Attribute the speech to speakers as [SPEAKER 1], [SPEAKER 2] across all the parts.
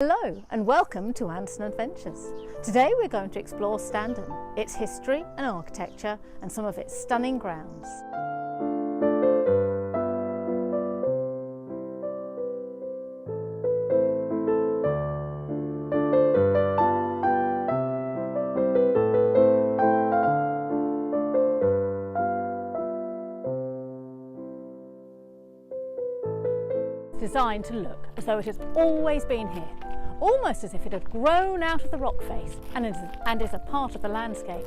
[SPEAKER 1] Hello and welcome to Anderson Adventures. Today we're going to explore Standen, its history and architecture and some of its stunning grounds. Designed to look as though it has always been here, almost as if it had grown out of the rock face and is a part of the landscape.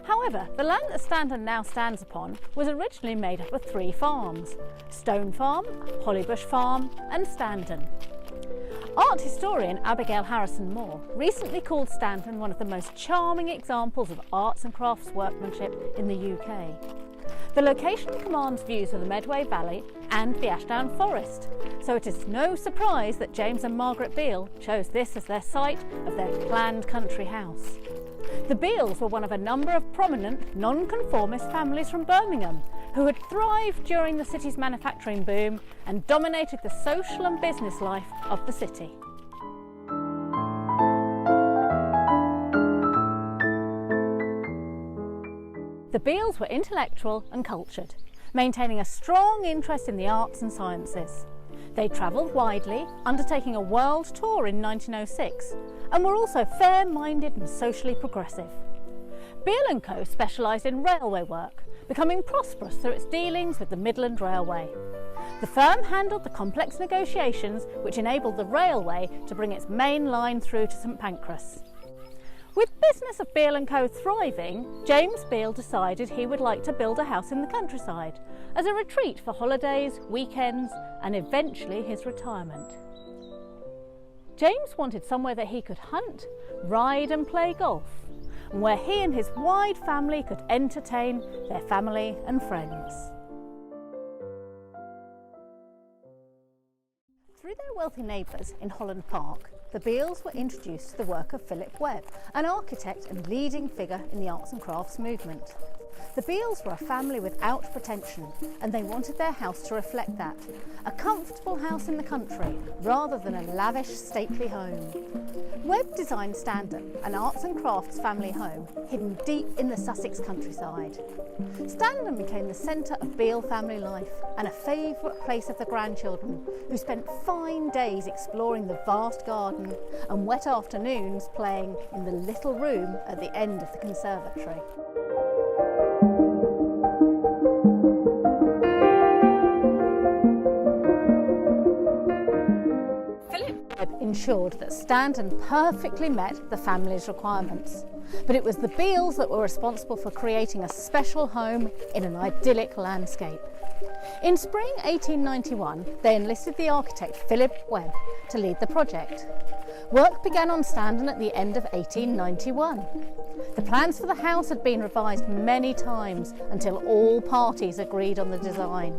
[SPEAKER 1] However, the land that Standen now stands upon was originally made up of 3 farms: Stone Farm, Hollybush Farm and Standen. Art historian Abigail Harrison Moore recently called Standen one of the most charming examples of arts and crafts workmanship in the UK. The location commands views of the Medway Valley and the Ashdown Forest, so it is no surprise that James and Margaret Beale chose this as their site of their planned country house. The Beales were one of a number of prominent non-conformist families from Birmingham who had thrived during the city's manufacturing boom and dominated the social and business life of the city. The Beales were intellectual and cultured, maintaining a strong interest in the arts and sciences. They travelled widely, undertaking a world tour in 1906, and were also fair-minded and socially progressive. Beale & Co specialised in railway work, becoming prosperous through its dealings with the Midland Railway. The firm handled the complex negotiations which enabled the railway to bring its main line through to St Pancras. With business of Beale & Co thriving, James Beale decided he would like to build a house in the countryside as a retreat for holidays, weekends and eventually his retirement. James wanted somewhere that he could hunt, ride and play golf, and where he and his wide family could entertain their family and friends. Through their wealthy neighbours in Holland Park, the Beales were introduced to the work of Philip Webb, an architect and leading figure in the arts and crafts movement. The Beales were a family without pretension, and they wanted their house to reflect that. A comfortable house in the country, rather than a lavish, stately home. Webb designed Standen, an arts and crafts family home, hidden deep in the Sussex countryside. Standen became the centre of Beale family life and a favourite place of the grandchildren, who spent fine days exploring the vast garden and wet afternoons playing in the little room at the end of the conservatory. Ensured that Standen perfectly met the family's requirements, but it was the Beales that were responsible for creating a special home in an idyllic landscape. In spring 1891, they enlisted the architect Philip Webb to lead the project. Work began on Standen at the end of 1891. The plans for the house had been revised many times until all parties agreed on the design.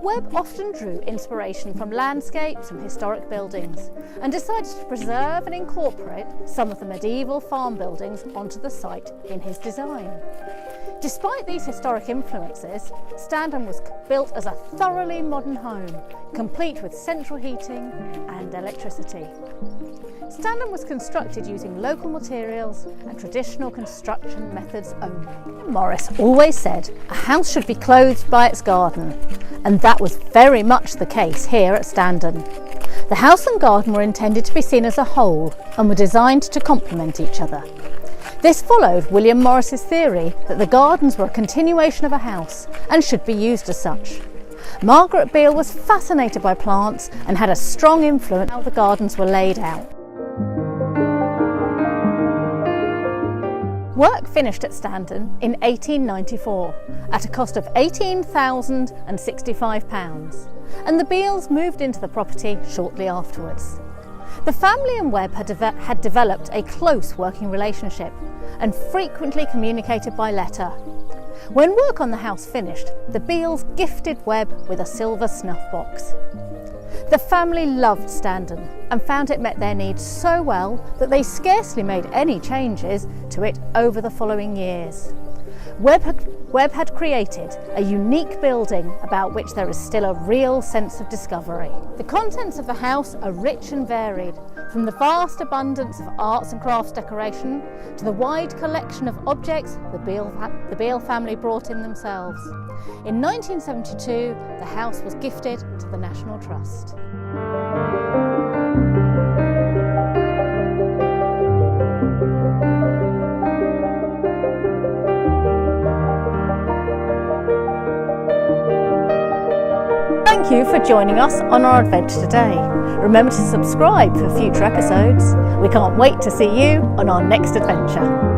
[SPEAKER 1] Webb often drew inspiration from landscapes and historic buildings and decided to preserve and incorporate some of the medieval farm buildings onto the site in his design. Despite these historic influences, Standen was built as a thoroughly modern home, complete with central heating and electricity. Standen was constructed using local materials and traditional construction methods only. Morris always said a house should be clothed by its garden, and that was very much the case here at Standen. The house and garden were intended to be seen as a whole and were designed to complement each other. This followed William Morris's theory that the gardens were a continuation of a house and should be used as such. Margaret Beale was fascinated by plants and had a strong influence on how the gardens were laid out. Work finished at Standen in 1894 at a cost of £18,065, and the Beales moved into the property shortly afterwards. The family and Webb had developed a close working relationship and frequently communicated by letter. When work on the house finished, the Beales gifted Webb with a silver snuff box. The family loved Standen and found it met their needs so well that they scarcely made any changes to it over the following years. Webb had created a unique building about which there is still a real sense of discovery. The contents of the house are rich and varied, from the vast abundance of arts and crafts decoration to the wide collection of objects the Beale family brought in themselves. In 1972, the house was gifted to the National Trust. Thank you for joining us on our adventure today. Remember to subscribe for future episodes. We can't wait to see you on our next adventure.